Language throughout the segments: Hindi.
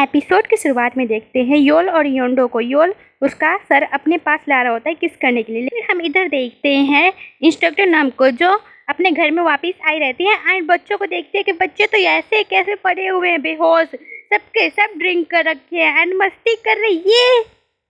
एपिसोड की शुरुआत में देखते हैं योल और योंडो को। योल उसका सर अपने पास ला रहा होता है किस करने के लिए, लेकिन हम इधर देखते हैं इंस्ट्रक्टर नाम को जो अपने घर में वापस आई रहती है एंड बच्चों को देखते हैं कि बच्चे तो ऐसे कैसे पड़े हुए हैं बेहोश, सबके सब ड्रिंक कर रखे हैं एंड मस्ती कर रहे। ये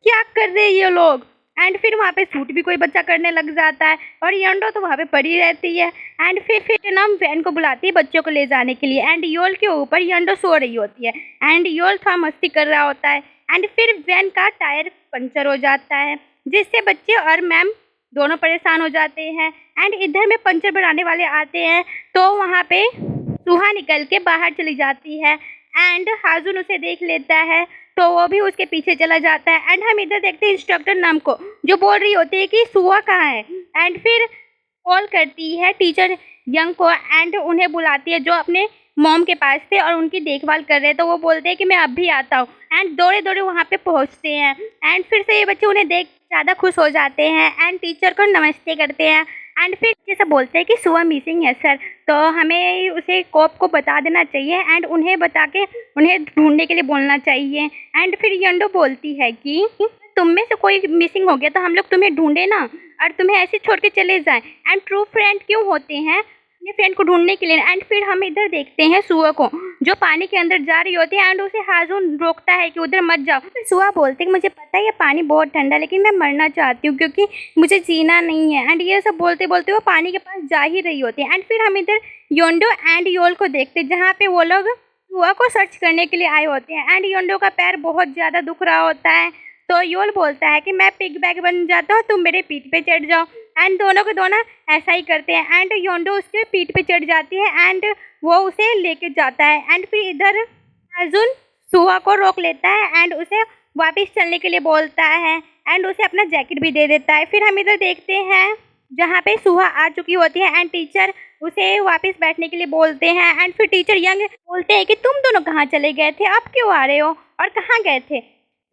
क्या कर रहे हैं ये लोग। एंड फिर वहाँ पे शूट भी कोई बच्चा करने लग जाता है और योंडो तो वहाँ पे पड़ी रहती है। एंड फिर नाम वैन को बुलाती है बच्चों को ले जाने के लिए एंड योल के ऊपर योंडो सो रही होती है एंड योल थोड़ा मस्ती कर रहा होता है एंड फिर वैन का टायर पंचर हो जाता है जिससे बच्चे और मैम दोनों परेशान हो जाते हैं। एंड इधर में पंचर बनाने वाले आते हैं तो वहाँ पे सुहा निकल के बाहर चली जाती है एंड हाजुन उसे देख लेता है तो वो भी उसके पीछे चला जाता है। एंड हम इधर देखते हैं इंस्ट्रक्टर नाम को जो बोल रही होती है कि सुहा कहाँ है एंड फिर कॉल करती है टीचर यंग को एंड उन्हें बुलाती है जो अपने मॉम के पास थे और उनकी देखभाल कर रहे हैं। तो वो बोलते हैं कि मैं अब भी आता हूँ एंड दौड़े दौड़े वहाँ पे पहुँचते हैं एंड फिर से ये बच्चे उन्हें देख ज़्यादा खुश हो जाते हैं एंड टीचर को नमस्ते करते हैं एंड फिर जैसे बोलते हैं कि सुहा मिसिंग है सर, तो हमें उसे कॉप को बता देना चाहिए एंड उन्हें बता के उन्हें ढूंढने के लिए बोलना चाहिए। एंड फिर योंडो बोलती है कि तुम में से कोई मिसिंग हो गया तो हम लोग तुम्हें ढूंढे ना और तुम्हें ऐसे छोड़ के चले जाएं। एंड ट्रू फ्रेंड क्यों होते हैं अपने फ्रेंड को ढूंढने के लिए। एंड फिर हम इधर देखते हैं सुहा को जो पानी के अंदर जा रही होती है एंड उसे हाजुन रोकता है कि उधर मत जाओ। फिर सुहा बोलते हैं कि मुझे पता है ये पानी बहुत ठंडा है लेकिन मैं मरना चाहती हूँ क्योंकि मुझे जीना नहीं है। एंड ये सब बोलते बोलते वो पानी के पास जा ही रही होती है। एंड फिर हम इधर योंडो एंड योल को देखते हैं जहाँ पे वो लोग सुहा को सर्च करने के लिए आए होते हैं एंड योंडो का पैर बहुत ज़्यादा दुख रहा होता है तो योल बोलता है कि मैं पिग बैग बन जाता हूँ, तुम मेरे पीठ पे चढ़ जाओ। एंड दोनों के दोनों ऐसा ही करते हैं एंड योंडो उसके पीठ पे चढ़ जाती है एंड वो उसे लेके जाता है। एंड फिर इधर अर्जुन सुहा को रोक लेता है एंड उसे वापस चलने के लिए बोलता है एंड उसे अपना जैकेट भी दे देता है। फिर हम इधर देखते हैं जहाँ पे सुहा आ चुकी होती है एंड टीचर उसे वापस बैठने के लिए बोलते हैं एंड फिर टीचर यंग बोलते हैं कि तुम दोनों कहाँ चले गए थे, अब क्यों आ रहे हो और कहाँ गए थे।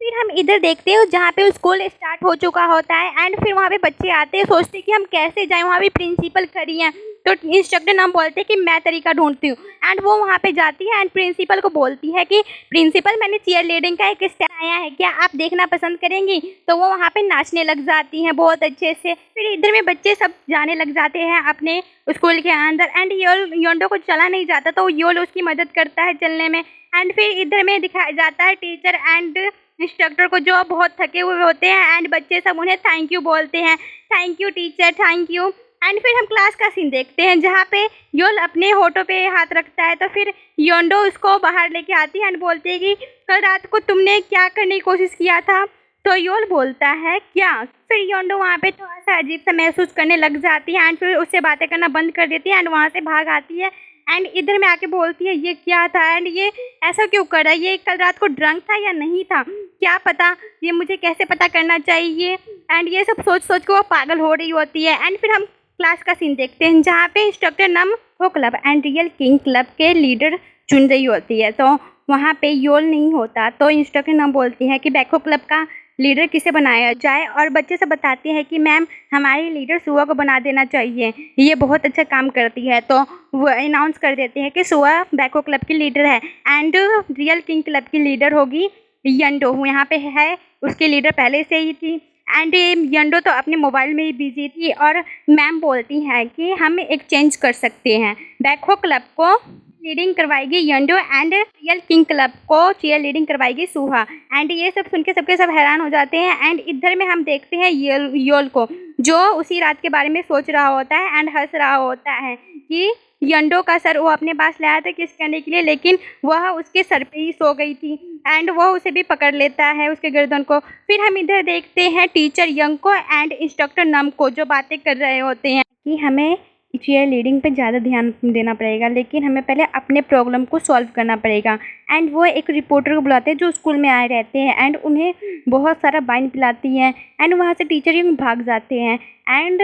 फिर हम इधर देखते हैं जहाँ पे स्कूल स्टार्ट हो चुका होता है एंड फिर वहाँ पे बच्चे आते हैं सोचते हैं कि हम कैसे जाएं, वहाँ भी प्रिंसिपल खड़ी हैं तो इंस्ट्रक्टर नाम बोलते हैं कि मैं तरीका ढूंढती हूँ एंड वो वहाँ पे जाती है एंड प्रिंसिपल को बोलती है कि प्रिंसिपल मैंने चीयर लीडिंग का एक स्टेप आया है, क्या आप देखना पसंद करेंगी। तो वो वहाँ पे नाचने लग जाती हैं बहुत अच्छे से। फिर इधर में बच्चे सब जाने लग जाते हैं अपने स्कूल के अंदर एंड योंडो को चला नहीं जाता तो योल उसकी मदद करता है चलने में। एंड फिर इधर में दिखाया जाता है टीचर एंड इंस्ट्रक्टर को जो बहुत थके हुए होते हैं एंड बच्चे सब उन्हें थैंक यू बोलते हैं, thank you teacher thank you. And फिर हम क्लास का सीन देखते हैं जहाँ पे योल अपने होठों पे हाथ रखता है तो फिर योंडो उसको बाहर लेके आती है एंड बोलती है कि कल रात को तुमने क्या करने की कोशिश किया था। तो योल बोलता है क्या। फिर योंडो वहाँ पे थोड़ा सा अजीब सा महसूस करने लग जाती है एंड फिर उससे बातें करना बंद कर देती है एंड वहाँ से भाग आती है एंड इधर में आके बोलती है ये क्या था एंड ये ऐसा क्यों कर रहा है, ये कल रात को ड्रंक था या नहीं था, क्या पता, ये मुझे कैसे पता करना चाहिए। एंड ये सब सोच सोच के वो पागल हो रही होती है। एंड फिर हम क्लास का सीन देखते हैं जहाँ पे इंस्ट्रक्टर नाम हो club and real king club के लीडर चुन रही होती है तो वहाँ पे योल नहीं होता तो इंस्ट्रक्टर नाम बोलती है कि बैको क्लब का लीडर किसे बनाया जाए और बच्चे सब बताते हैं कि मैम हमारी लीडर सुहा को बना देना चाहिए, ये बहुत अच्छा काम करती है। तो वो अनाउंस कर देते हैं कि सुहा बैको क्लब की लीडर है एंड रियल किंग क्लब की लीडर होगी योंडो, यहाँ पे है उसकी लीडर पहले से ही थी। एंड योंडो तो अपने मोबाइल में ही बिजी थी और मैम बोलती है कि हम एक चेंज कर सकते हैं, बैको क्लब को लीडिंग करवाएगी योंडो एंड रियल किंग क्लब को चीयर लीडिंग करवाएगी सुहा। एंड ये सब सुन के सबके सब हैरान हो जाते हैं एंड इधर में हम देखते हैं योल को जो उसी रात के बारे में सोच रहा होता है एंड हंस रहा होता है कि योंडो का सर वो अपने पास लाया था किस करने के लिए लेकिन वह उसके सर पे ही सो गई थी एंड वह उसे भी पकड़ लेता है उसके गर्दन को। फिर हम इधर देखते हैं टीचर यंग को एंड इंस्ट्रक्टर नम को जो बातें कर रहे होते हैं कि हमें चीयर लीडिंग पे ज़्यादा ध्यान देना पड़ेगा लेकिन हमें पहले अपने प्रॉब्लम को सॉल्व करना पड़ेगा। एंड वो एक रिपोर्टर को बुलाते हैं जो स्कूल में आए रहते हैं एंड उन्हें बहुत सारा वाइन पिलाती हैं एंड वहाँ से टीचर यंग भाग जाते हैं एंड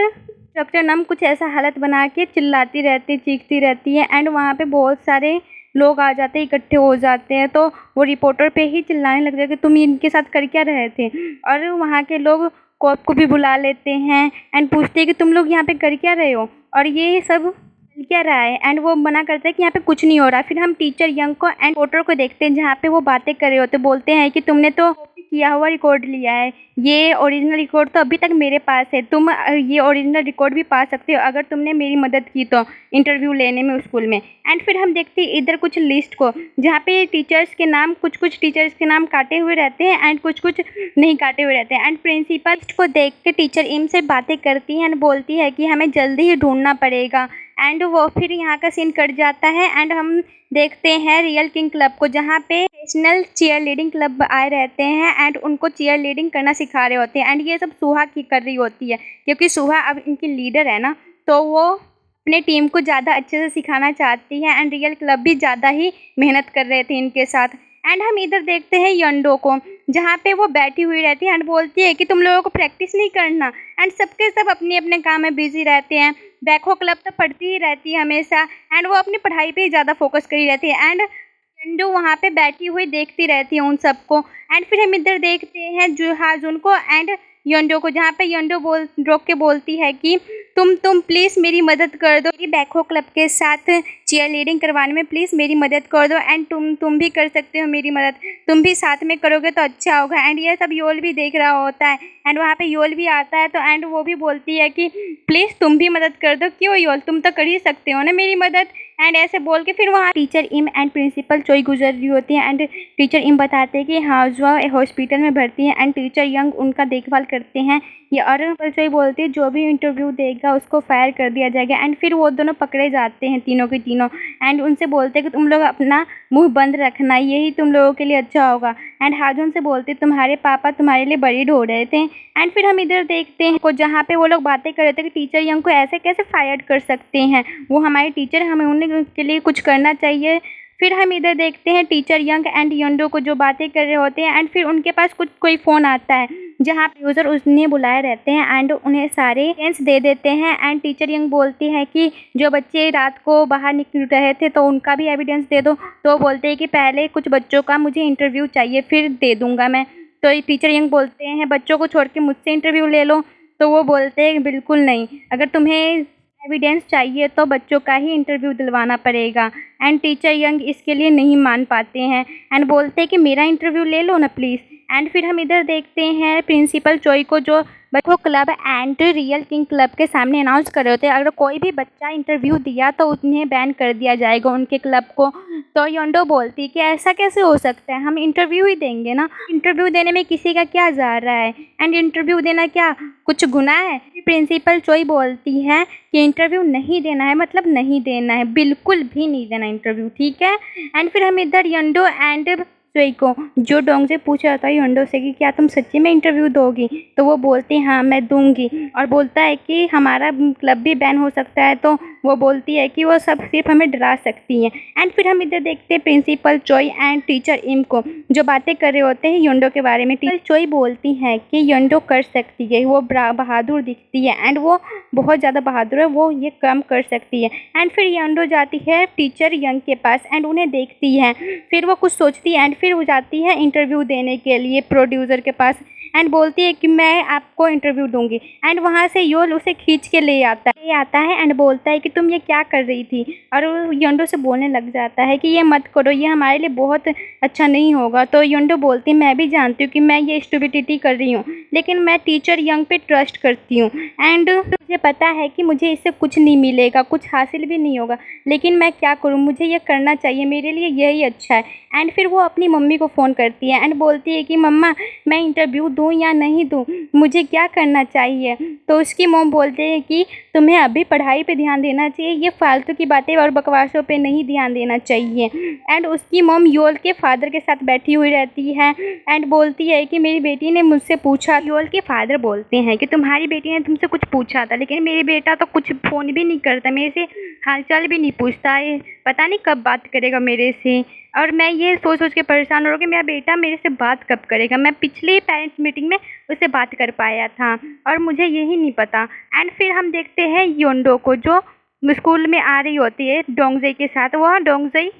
डॉक्टर नम कुछ ऐसा हालत बना के चिल्लाती रहती चीखती रहती है एंड वहाँ पे बहुत सारे लोग आ जाते हैं इकट्ठे हो जाते हैं तो वो रिपोर्टर पे ही चिल्लाने लग जाए कि तुम इनके साथ कर क्या रहे थे। और वहाँ के लोग कॉप को भी बुला लेते हैं एंड पूछते हैं कि तुम लोग यहाँ पे कर क्या रहे हो और ये सब क्या रहा है एंड वो मना करता है कि यहाँ पे कुछ नहीं हो रहा। फिर हम टीचर यंग को एंड पोर्टर को देखते हैं जहाँ पे वो बातें कर रहे होते, बोलते हैं कि तुमने तो कॉपी किया हुआ रिकॉर्ड लिया है, ये ओरिजिनल रिकॉर्ड तो अभी तक मेरे पास है, तुम ये ओरिजिनल रिकॉर्ड भी पा सकते हो अगर तुमने मेरी मदद की तो इंटरव्यू लेने में स्कूल में। एंड फिर हम देखते हैं इधर कुछ लिस्ट को जहाँ पे टीचर्स के नाम कुछ टीचर्स के नाम काटे हुए रहते हैं एंड कुछ नहीं काटे हुए रहते हैं। एंड प्रिंसिपल को देख के टीचर इम से बातें करती है एंड बोलती है कि हमें जल्दी ही ढूंढना पड़ेगा। एंड वो फिर यहाँ का सीन कट जाता है एंड हम देखते हैं रियल किंग क्लब को जहाँ पे नेशनल चीयर लीडिंग क्लब आए रहते हैं एंड उनको चीयर लीडिंग करना सिखा रहे होते हैं। एंड ये सब सुहा की कर रही होती है क्योंकि सुहा अब इनकी लीडर है ना, तो वो अपने टीम को ज़्यादा अच्छे से सिखाना चाहती है एंड रियल क्लब भी ज़्यादा ही मेहनत कर रहे थे इनके साथ। एंड हम इधर देखते हैं यंडो को जहाँ पे वो बैठी हुई रहती है एंड बोलती है कि तुम लोगों को प्रैक्टिस नहीं करना। एंड सबके सब अपने अपने काम में बिजी रहते हैं। बैकहो क्लब तो पढ़ती ही रहती है हमेशा एंड वो अपनी पढ़ाई पे ही ज़्यादा फोकस करी रहती है एंड यंडो वहाँ पे बैठी हुई देखती रहती है उन सबको। एंड फिर हम इधर देखते हैं जुहाजुन को एंड यंडो को जहाँ पे यंडो रोक के बोलती है कि तुम प्लीज़ मेरी मदद कर दो, मेरी बैकहो क्लब के साथ चीयर लीडिंग करवाने में प्लीज़ मेरी मदद कर दो एंड तुम भी कर सकते हो मेरी मदद, तुम भी साथ में करोगे तो अच्छा होगा। एंड ये सब योल भी देख रहा होता है एंड वहाँ पे योल भी आता है तो एंड वो भी बोलती है कि प्लीज़ तुम भी मदद कर दो, क्यों योल तुम तो कर ही सकते हो ना मेरी मदद। एंड ऐसे बोल के फिर वहाँ टीचर इम एंड प्रिंसिपल चोई गुजर रही होती है एंड टीचर इम बताते हैं कि हाउसवा हॉस्पिटल में भर्ती है एंड टीचर यंग उनका देखभाल करते हैं। ये और चोई बोलती है जो भी इंटरव्यू देगा उसको फायर कर दिया जाएगा। एंड फिर वो दोनों पकड़े जाते हैं तीनों के तीनों एंड उनसे बोलते हैं कि तुम लोग अपना मुंह बंद रखना, यही तुम लोगों के लिए अच्छा होगा। एंड हाजुन से बोलते तुम्हारे पापा तुम्हारे लिए बड़ी ढूंढ रहे थे। एंड फिर हम इधर देखते हैं को जहाँ पे वो लोग बातें कर रहे थे कि टीचर यंग को ऐसे कैसे फायर कर सकते हैं, वो हमारे टीचर, हमें उनके लिए कुछ करना चाहिए। फिर हम इधर देखते हैं टीचर यंग एंड यंडो को जो बातें कर रहे होते हैं एंड फिर उनके पास कोई फ़ोन आता है जहाँ यूज़र उन्हें बुलाए रहते हैं एंड उन्हें सारे एविडेंस दे देते हैं। एंड टीचर यंग बोलती है कि जो बच्चे रात को बाहर निकल रहे थे तो उनका भी एविडेंस दे दो, तो बोलते हैं कि पहले कुछ बच्चों का मुझे इंटरव्यू चाहिए फिर दे दूँगा मैं। तो टीचर यंग बोलते हैं बच्चों को छोड़ के मुझसे इंटरव्यू ले लो, तो वो बोलते हैं बिल्कुल नहीं, अगर तुम्हें एविडेंस चाहिए तो बच्चों का ही इंटरव्यू दिलवाना पड़ेगा। एंड टीचर यंग इसके लिए नहीं मान पाते हैं एंड बोलते हैं कि मेरा इंटरव्यू ले लो ना प्लीज़। एंड फिर हम इधर देखते हैं प्रिंसिपल चोई को जो backhoe club and real king club के सामने अनाउंस कर रहे होते हैं अगर कोई भी बच्चा इंटरव्यू दिया तो उन्हें बैन कर दिया जाएगा उनके क्लब को। तो यंडो बोलती कि ऐसा कैसे हो सकता है, हम इंटरव्यू ही देंगे ना, इंटरव्यू देने में किसी का क्या जा रहा है एंड इंटरव्यू देना क्या कुछ गुनाह है। प्रिंसिपल चोई बोलती है कि इंटरव्यू नहीं देना है मतलब नहीं देना है, बिल्कुल भी नहीं देना इंटरव्यू, ठीक है। एंड फिर हम इधर यंडो एंड चोई को जो डोंग से पूछा जाता है यंडो से कि क्या तुम सच्ची में इंटरव्यू दोगी, तो वो बोलती है हाँ मैं दूंगी और बोलता है कि हमारा क्लब भी बैन हो सकता है, तो वो बोलती है कि वो सब सिर्फ हमें डरा सकती हैं। एंड फिर हम इधर देखते हैं प्रिंसिपल चोई एंड टीचर इम को जो बातें कर रहे होते हैं यंडो के बारे में। टीचर चोई बोलती है कि यंडो कर सकती है, वो बहादुर दिखती है एंड वो बहुत ज़्यादा बहादुर है, वो ये काम कर सकती है। एंड फिर यंडो जाती है टीचर यंग के पास एंड उन्हें देखती है, फिर वो कुछ सोचती है एंड फिर वो जाती है इंटरव्यू देने के लिए प्रोड्यूसर के पास एंड बोलती है कि मैं आपको इंटरव्यू दूंगी। एंड वहाँ से योल उसे खींच के ले आता है एंड बोलता है कि तुम ये क्या कर रही थी, और वो यंडो से बोलने लग जाता है कि ये मत करो, ये हमारे लिए बहुत अच्छा नहीं होगा। तो यंडो बोलती है मैं भी जानती हूँ कि मैं ये स्टुपिडिटी कर रही हूँ, लेकिन मैं टीचर यंग पे ट्रस्ट करती हूँ एंड मुझे पता है कि मुझे इससे कुछ नहीं मिलेगा, कुछ हासिल भी नहीं होगा, लेकिन मैं क्या करूँ, मुझे ये करना चाहिए, मेरे लिए यही अच्छा है। एंड फिर वो अपनी मम्मी को फ़ोन करती है एंड बोलती है कि मम्मा मैं इंटरव्यू दूँ या नहीं दूँ, मुझे क्या करना चाहिए। तो उसकी मॉम बोलते हैं कि तुम्हें अभी पढ़ाई पे ध्यान देना चाहिए, ये फालतू की बातें और बकवासों पे नहीं ध्यान देना चाहिए। एंड उसकी मॉम योल के फादर के साथ बैठी हुई रहती है एंड बोलती है कि मेरी बेटी ने मुझसे पूछा। योल के फादर बोलते हैं कि तुम्हारी बेटी ने तुमसे कुछ पूछा था, लेकिन मेरी बेटा तो कुछ फ़ोन भी नहीं करता, मेरे से हालचाल भी नहीं पूछता है, पता नहीं कब बात करेगा मेरे से, और मैं ये सोच सोच के परेशान हो रहा हूँ कि मेरा बेटा मेरे से बात कब करेगा। मैं पिछली पेरेंट्स मीटिंग में उससे बात कर पाया था और मुझे यही नहीं पता। एंड फिर हम देखते हैं योंडो को जो स्कूल में आ रही होती है डोंगजेई के साथ। वह डोंगजेई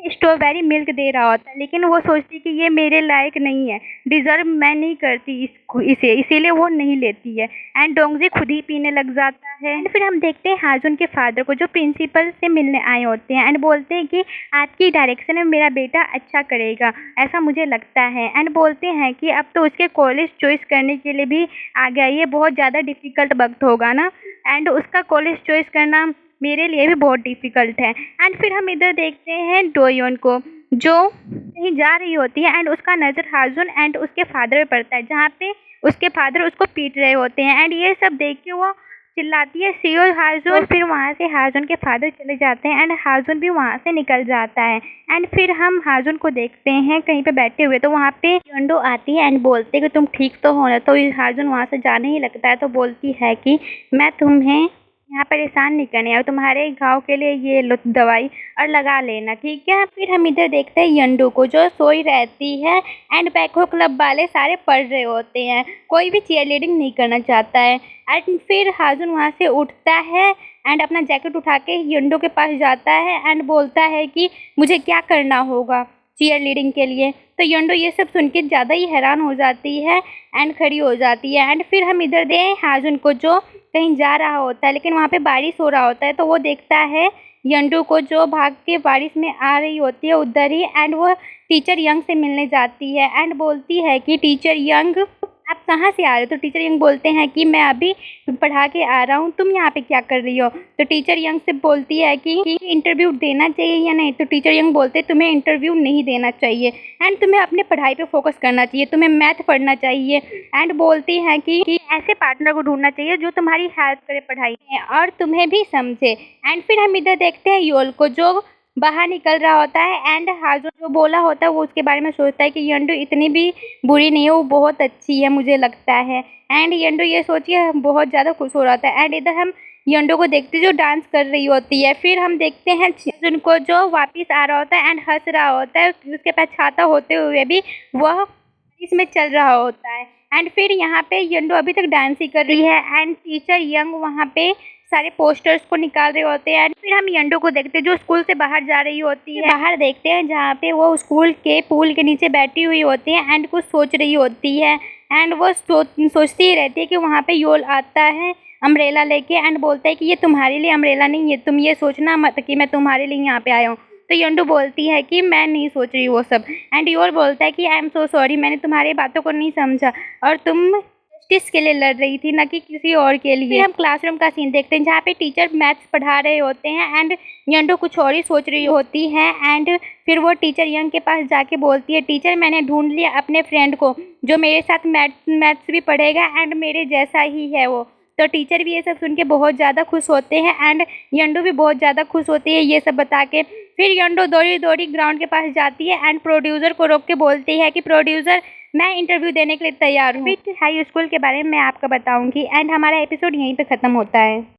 स्ट्रॉबेरी मिल्क दे रहा होता है, लेकिन वो सोचती है कि ये मेरे लायक नहीं है, डिज़र्व मैं नहीं करती इसे, इसीलिए वो नहीं लेती है एंड डोंगजी खुद ही पीने लग जाता है। एंड फिर हम देखते हैं हाजुन के फादर को, जो प्रिंसिपल से मिलने आए होते हैं एंड बोलते हैं कि आपकी डायरेक्शन में मेरा बेटा अच्छा करेगा, ऐसा मुझे लगता है। एंड बोलते हैं कि अब तो उसके कॉलेज चॉइस करने के लिए भी आ गया, ये बहुत ज़्यादा डिफ़िकल्ट वक्त होगा ना, एंड उसका कॉलेज चॉइस करना मेरे लिए भी बहुत डिफ़िकल्ट है। एंड फिर हम इधर देखते हैं डोयोन को, जो कहीं जा रही होती है एंड उसका नज़र हाजुन एंड उसके फादर पर पड़ता है, जहाँ पे उसके फादर उसको पीट रहे होते हैं एंड ये सब देख के वो चिल्लाती है सियो हाजुन। फिर वहाँ से हाजुन के फादर चले जाते हैं एंड हाजुन भी वहाँ से निकल जाता है। एंड फिर हम हाजुन को देखते हैं कहीं पे बैठे हुए, तो वहाँ पे योंडो आती है एंड बोलते हैं कि तुम ठीक तो हो ना, तो हाजुन वहाँ से जाने ही लगता है, तो बोलती है कि मैं तुम्हें यहाँ परेशान नहीं करने आई, तुम्हारे घाव के लिए ये लो दवाई और लगा लेना, ठीक है। फिर हम इधर देखते हैं यंडू को, जो सोई रहती है एंड बैकहो क्लब वाले सारे पढ़ रहे होते हैं, कोई भी चीयर लीडिंग नहीं करना चाहता है। एंड फिर हाजुन वहाँ से उठता है एंड अपना जैकेट उठा के यंडो के पास जाता है एंड बोलता है कि मुझे क्या करना होगा चीयर लीडिंग के लिए। तो यंडो ये सब सुन के ज़्यादा ही हैरान हो जाती है एंड खड़ी हो जाती है। एंड फिर हम इधर दे हाजुन को, जो कहीं जा रहा होता है, लेकिन वहाँ पे बारिश हो रहा होता है, तो वो देखता है यंडू को, जो भाग के बारिश में आ रही होती है उधर ही। एंड वो टीचर यंग से मिलने जाती है एंड बोलती है कि टीचर यंग आप कहाँ से आ रहे हो। तो टीचर यंग बोलते हैं कि मैं अभी पढ़ा के आ रहा हूँ, तुम यहाँ पे क्या कर रही हो। तो टीचर यंग से बोलती है कि इंटरव्यू देना चाहिए या नहीं। तो टीचर यंग बोलते तुम्हें इंटरव्यू नहीं देना चाहिए एंड तुम्हें अपने पढ़ाई पे फोकस करना चाहिए, तुम्हें मैथ पढ़ना चाहिए। एंड बोलती हैं कि ऐसे पार्टनर को ढूंढना चाहिए जो तुम्हारी हेल्प करे पढ़ाई में और तुम्हें भी समझे। एंड फिर हम इधर देखते हैं योल को, जो बाहर निकल रहा होता है एंड हाजुन जो बोला होता है वो उसके बारे में सोचता है कि यंडू इतनी भी बुरी नहीं है, वो बहुत अच्छी है मुझे लगता है। एंड यंडू ये सोचिए बहुत ज़्यादा खुश हो रहा था। एंड इधर हम यंडू को देखते जो डांस कर रही होती है। फिर हम देखते हैं हाजुन को, जो वापस आ रहा होता है एंड हंस रहा होता है, उसके पास छाता होते हुए भी वह इसमें चल रहा होता है। एंड फिर यहाँ पे यंडू अभी तक डांस ही कर रही है एंड टीचर यंग वहाँ पे सारे पोस्टर्स को निकाल रहे होते हैं। एंड फिर हम यंडू को देखते हैं जो स्कूल से बाहर जा रही होती है, बाहर देखते हैं जहाँ पे वो स्कूल के पूल के नीचे बैठी हुई होती है एंड कुछ सोच रही होती है। एंड वो सोचती ही रहती है कि वहाँ पे योल आता है अम्ब्रेला लेके एंड बोलता है कि ये तुम्हारे लिए अम्ब्रेला नहीं है, तुम ये सोचना मत कि मैं तुम्हारे लिए यहाँ पे आया हूँ। तो यंडू बोलती है कि मैं नहीं सोच रही वो सब। एंड योल बोलता है कि आई एम सो सॉरी, मैंने तुम्हारी बातों को नहीं समझा और तुम जस्टिस के लिए लड़ रही थी, ना कि किसी और के लिए। फिर हम क्लासरूम का सीन देखते हैं जहाँ पे टीचर मैथ्स पढ़ा रहे होते हैं एंड यंडू कुछ और ही सोच रही होती है। एंड फिर वो टीचर यंग के पास जाके बोलती है टीचर मैंने ढूंढ लिया अपने फ्रेंड को जो मेरे साथ मैथ्स भी पढ़ेगा एंड मेरे जैसा ही है वो। तो टीचर भी ये सब सुन के बहुत ज़्यादा खुश होते हैं एंड यंडू भी बहुत ज़्यादा खुश होती है ये सब बता के। फिर यंडू दौड़ी दौड़ी ग्राउंड के पास जाती है एंड प्रोड्यूसर को रोक के बोलती है कि प्रोड्यूसर मैं इंटरव्यू देने के लिए तैयार हूँ। फिर हाई स्कूल के बारे में मैं आपको बताऊंगी एंड हमारा एपिसोड यहीं पे ख़त्म होता है।